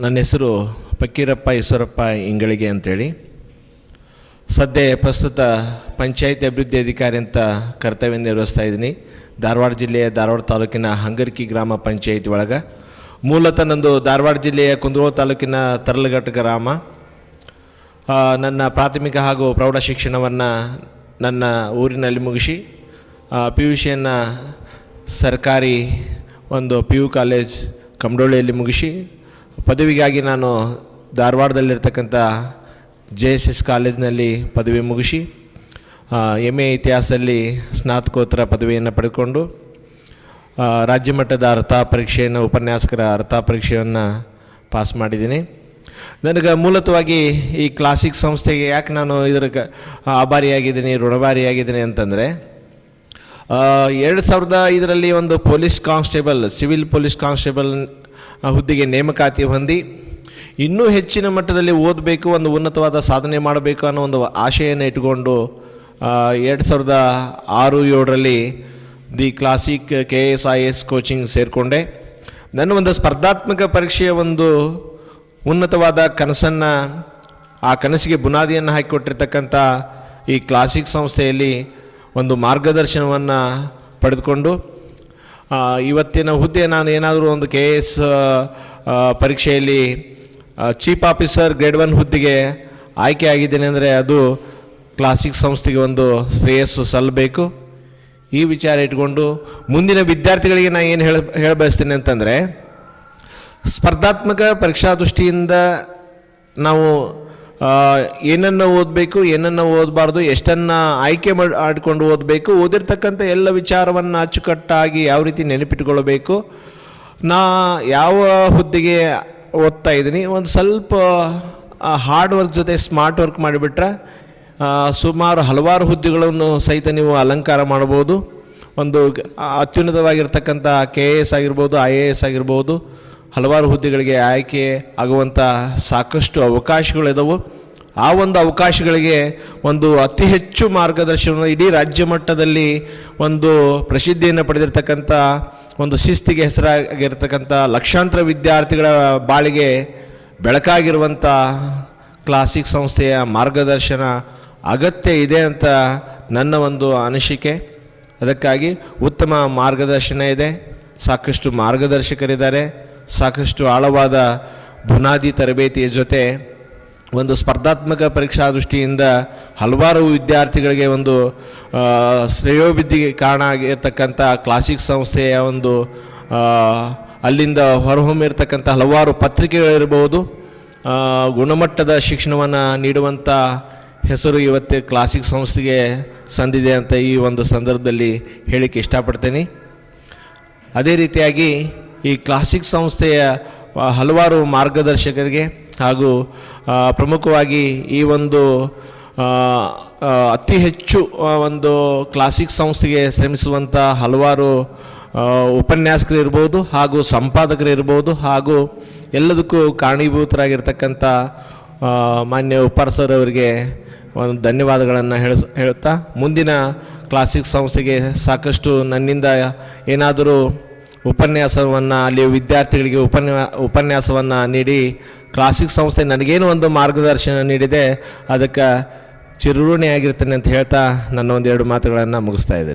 ನನ್ನ ಹೆಸರು ಫಕ್ಕೀರಪ್ಪ ಈಶ್ವರಪ್ಪ ಇಂಗಳಿಗೆ ಅಂತೇಳಿ. ಸದ್ಯ ಪ್ರಸ್ತುತ ಪಂಚಾಯತಿ ಅಭಿವೃದ್ಧಿ ಅಧಿಕಾರಿ ಅಂತ ಕರ್ತವ್ಯ ನಿರ್ವಹಿಸ್ತಾ ಇದ್ದೀನಿ. ಧಾರವಾಡ ಜಿಲ್ಲೆಯ ಧಾರವಾಡ ತಾಲೂಕಿನ ಹಂಗರ್ಕಿ ಗ್ರಾಮ ಪಂಚಾಯತಿ ಒಳಗೆ. ಮೂಲತಃ ನಂದು ಧಾರವಾಡ ಜಿಲ್ಲೆಯ ಕುಂದಗೋಳ ತಾಲೂಕಿನ ತರಲಘಟ್ಟ ಗ್ರಾಮ. ನನ್ನ ಪ್ರಾಥಮಿಕ ಹಾಗೂ ಪ್ರೌಢ ಶಿಕ್ಷಣವನ್ನು ನನ್ನ ಊರಿನಲ್ಲಿ ಮುಗಿಸಿ PUCಯನ್ನು ಸರ್ಕಾರಿ ಒಂದು PU ಕಾಲೇಜ್ ಕಮಡೋಳಿಯಲ್ಲಿ ಮುಗಿಸಿ ಪದವಿಗಾಗಿ ನಾನು ಧಾರವಾಡದಲ್ಲಿರ್ತಕ್ಕಂಥ JSS ಕಾಲೇಜಿನಲ್ಲಿ ಪದವಿ ಮುಗಿಸಿ MA ಇತಿಹಾಸದಲ್ಲಿ ಸ್ನಾತಕೋತ್ತರ ಪದವಿಯನ್ನು ಪಡೆದುಕೊಂಡು ರಾಜ್ಯ ಮಟ್ಟದ ಅರ್ಹತಾ ಪರೀಕ್ಷೆಯನ್ನು ಉಪನ್ಯಾಸಕರ ಅರ್ಹತಾ ಪರೀಕ್ಷೆಯನ್ನು ಪಾಸ್ ಮಾಡಿದ್ದೀನಿ. ನನಗೆ ಮೂಲತಃವಾಗಿ ಈ ಕ್ಲಾಸಿಕ್ ಸಂಸ್ಥೆಗೆ ಯಾಕೆ ನಾನು ಆಭಾರಿಯಾಗಿದ್ದೀನಿ, ಋಣಭಾರಿಯಾಗಿದ್ದೀನಿ ಅಂತಂದರೆ 2005ರಲ್ಲಿ ಒಂದು police constable, civil police constable ಹುದ್ದೆಗೆ ನೇಮಕಾತಿ ಹೊಂದಿ ಇನ್ನೂ ಹೆಚ್ಚಿನ ಮಟ್ಟದಲ್ಲಿ ಓದಬೇಕು, ಒಂದು ಉನ್ನತವಾದ ಸಾಧನೆ ಮಾಡಬೇಕು ಅನ್ನೋ ಒಂದು ಆಶೆಯನ್ನು ಇಟ್ಕೊಂಡು 2006-07ರಲ್ಲಿ ದಿ ಕ್ಲಾಸಿಕ್ KSIS ಕೋಚಿಂಗ್ ಸೇರಿಕೊಂಡೆ. ನನ್ನ ಒಂದು ಸ್ಪರ್ಧಾತ್ಮಕ ಪರೀಕ್ಷೆಯ ಒಂದು ಉನ್ನತವಾದ ಕನಸನ್ನು, ಆ ಕನಸಿಗೆ ಬುನಾದಿಯನ್ನು ಹಾಕಿಕೊಟ್ಟಿರ್ತಕ್ಕಂಥ ಈ ಕ್ಲಾಸಿಕ್ ಸಂಸ್ಥೆಯಲ್ಲಿ ಒಂದು ಮಾರ್ಗದರ್ಶನವನ್ನು ಪಡೆದುಕೊಂಡು ಇವತ್ತಿನ ಹುದ್ದೆ ನಾನು ಏನಾದರೂ ಒಂದು KS ಪರೀಕ್ಷೆಯಲ್ಲಿ ಚೀಫ್ ಆಫೀಸರ್ ಗ್ರೇಡ್ 1 ಹುದ್ದೆಗೆ ಆಯ್ಕೆ ಆಗಿದ್ದೇನೆ ಅಂದರೆ ಅದು ಕ್ಲಾಸಿಕ್ ಸಂಸ್ಥೆಗೆ ಒಂದು ಶ್ರೇಯಸ್ಸು ಸಲ್ಲಬೇಕು. ಈ ವಿಚಾರ ಇಟ್ಕೊಂಡು ಮುಂದಿನ ವಿದ್ಯಾರ್ಥಿಗಳಿಗೆ ನಾನು ಏನು ಹೇಳಬಯಸ್ತೀನಿ ಅಂತಂದರೆ, ಸ್ಪರ್ಧಾತ್ಮಕ ಪರೀಕ್ಷಾ ದೃಷ್ಟಿಯಿಂದ ನಾವು ಏನನ್ನು ಓದಬೇಕು, ಏನನ್ನು ಓದಬಾರ್ದು, ಎಷ್ಟನ್ನು ಆಯ್ಕೆ ಮಾಡಿಕೊಂಡು ಓದಬೇಕು, ಓದಿರ್ತಕ್ಕಂಥ ಎಲ್ಲ ವಿಚಾರವನ್ನು ಅಚ್ಚುಕಟ್ಟಾಗಿ ಯಾವ ರೀತಿ ನೆನಪಿಟ್ಕೊಳ್ಬೇಕು, ನಾ ಯಾವ ಹುದ್ದೆಗೆ ಓದ್ತಾ ಇದ್ದೀನಿ, ಒಂದು ಸ್ವಲ್ಪ ಹಾರ್ಡ್ ವರ್ಕ್ ಜೊತೆ ಸ್ಮಾರ್ಟ್ ವರ್ಕ್ ಮಾಡಿಬಿಟ್ರೆ ಸುಮಾರು ಹಲವಾರು ಹುದ್ದೆಗಳನ್ನು ಸಹಿತ ನೀವು ಅಲಂಕಾರ ಮಾಡ್ಬೋದು. ಒಂದು ಅತ್ಯುನ್ನತವಾಗಿರ್ತಕ್ಕಂಥ KS ಆಗಿರ್ಬೋದು, IAS ಆಗಿರ್ಬೋದು, ಹಲವಾರು ಹುದ್ದೆಗಳಿಗೆ ಆಯ್ಕೆ ಆಗುವಂಥ ಸಾಕಷ್ಟು ಅವಕಾಶಗಳಿದಾವೆ. ಆ ಒಂದು ಅವಕಾಶಗಳಿಗೆ ಒಂದು ಅತಿ ಹೆಚ್ಚು ಮಾರ್ಗದರ್ಶನ ಇಡೀ ರಾಜ್ಯ ಮಟ್ಟದಲ್ಲಿ ಒಂದು ಪ್ರಸಿದ್ಧಿಯನ್ನು ಪಡೆದಿರ್ತಕ್ಕಂಥ ಒಂದು ಶಿಸ್ತಿಗೆ ಹೆಸರಾಗಿರ್ತಕ್ಕಂಥ ಲಕ್ಷಾಂತರ ವಿದ್ಯಾರ್ಥಿಗಳ ಬಾಳಿಗೆ ಬೆಳಕಾಗಿರುವಂಥ ಕ್ಲಾಸಿಕ್ ಸಂಸ್ಥೆಯ ಮಾರ್ಗದರ್ಶನ ಅಗತ್ಯ ಇದೆ ಅಂತ ನನ್ನ ಒಂದು ಅನಿಸಿಕೆ. ಅದಕ್ಕಾಗಿ ಉತ್ತಮ ಮಾರ್ಗದರ್ಶನ ಇದೆ, ಸಾಕಷ್ಟು ಮಾರ್ಗದರ್ಶಕರಿದ್ದಾರೆ, ಸಾಕಷ್ಟು ಆಳವಾದ ಬುನಾದಿ ತರಬೇತಿಯ ಜೊತೆ ಒಂದು ಸ್ಪರ್ಧಾತ್ಮಕ ಪರೀಕ್ಷಾ ದೃಷ್ಟಿಯಿಂದ ಹಲವಾರು ವಿದ್ಯಾರ್ಥಿಗಳಿಗೆ ಒಂದು ಶ್ರೇಯೋಭಿವೃದ್ಧಿಗೆ ಕಾರಣ ಆಗಿರ್ತಕ್ಕಂಥ ಕ್ಲಾಸಿಕ್ ಸಂಸ್ಥೆಯ ಒಂದು ಅಲ್ಲಿಂದ ಹೊರಹೊಮ್ಮಿರ್ತಕ್ಕಂಥ ಹಲವಾರು ಪತ್ರಿಕೆಗಳಿರ್ಬೋದು, ಗುಣಮಟ್ಟದ ಶಿಕ್ಷಣವನ್ನು ನೀಡುವಂಥ ಹೆಸರು ಇವತ್ತು ಕ್ಲಾಸಿಕ್ ಸಂಸ್ಥೆಗೆ ಸಂದಿದೆ ಅಂತ ಈ ಒಂದು ಸಂದರ್ಭದಲ್ಲಿ ಹೇಳಿಕ್ಕೆ ಇಷ್ಟಪಡ್ತೇನೆ. ಅದೇ ರೀತಿಯಾಗಿ ಈ ಕ್ಲಾಸಿಕ್ ಸಂಸ್ಥೆಯ ಹಲವಾರು ಮಾರ್ಗದರ್ಶಕರಿಗೆ ಹಾಗೂ ಪ್ರಮುಖವಾಗಿ ಈ ಒಂದು ಅತಿ ಹೆಚ್ಚು ಒಂದು ಕ್ಲಾಸಿಕ್ ಸಂಸ್ಥೆಗೆ ಶ್ರಮಿಸುವಂಥ ಹಲವಾರು ಉಪನ್ಯಾಸಕರು ಇರ್ಬೋದು ಹಾಗೂ ಸಂಪಾದಕರು ಇರ್ಬೋದು ಹಾಗೂ ಎಲ್ಲದಕ್ಕೂ ಕಾರಣೀಭೂತರಾಗಿರ್ತಕ್ಕಂಥ ಮಾನ್ಯ ಉಪಾರ್ ಅವರಿಗೆ ಒಂದು ಧನ್ಯವಾದಗಳನ್ನು ಹೇಳುತ್ತಾ, ಮುಂದಿನ ಕ್ಲಾಸಿಕ್ ಸಂಸ್ಥೆಗೆ ಸಾಕಷ್ಟು ನನ್ನಿಂದ ಏನಾದರೂ ಉಪನ್ಯಾಸವನ್ನು ಅಲ್ಲಿ ವಿದ್ಯಾರ್ಥಿಗಳಿಗೆ ಉಪನ್ಯಾಸವನ್ನು ನೀಡಿ ಕ್ಲಾಸಿಕ್ ಸಂಸ್ಥೆ ನನಗೇನು ಒಂದು ಮಾರ್ಗದರ್ಶನ ನೀಡಿದೆ ಅದಕ್ಕೆ ಚಿರಋಣಿಯಾಗಿರ್ತೇನೆ ಅಂತ ಹೇಳ್ತಾ ನನ್ನ ಒಂದೆರಡು ಮಾತುಗಳನ್ನು ಮುಗಿಸ್ತಾ ಇದ್ದೇನೆ.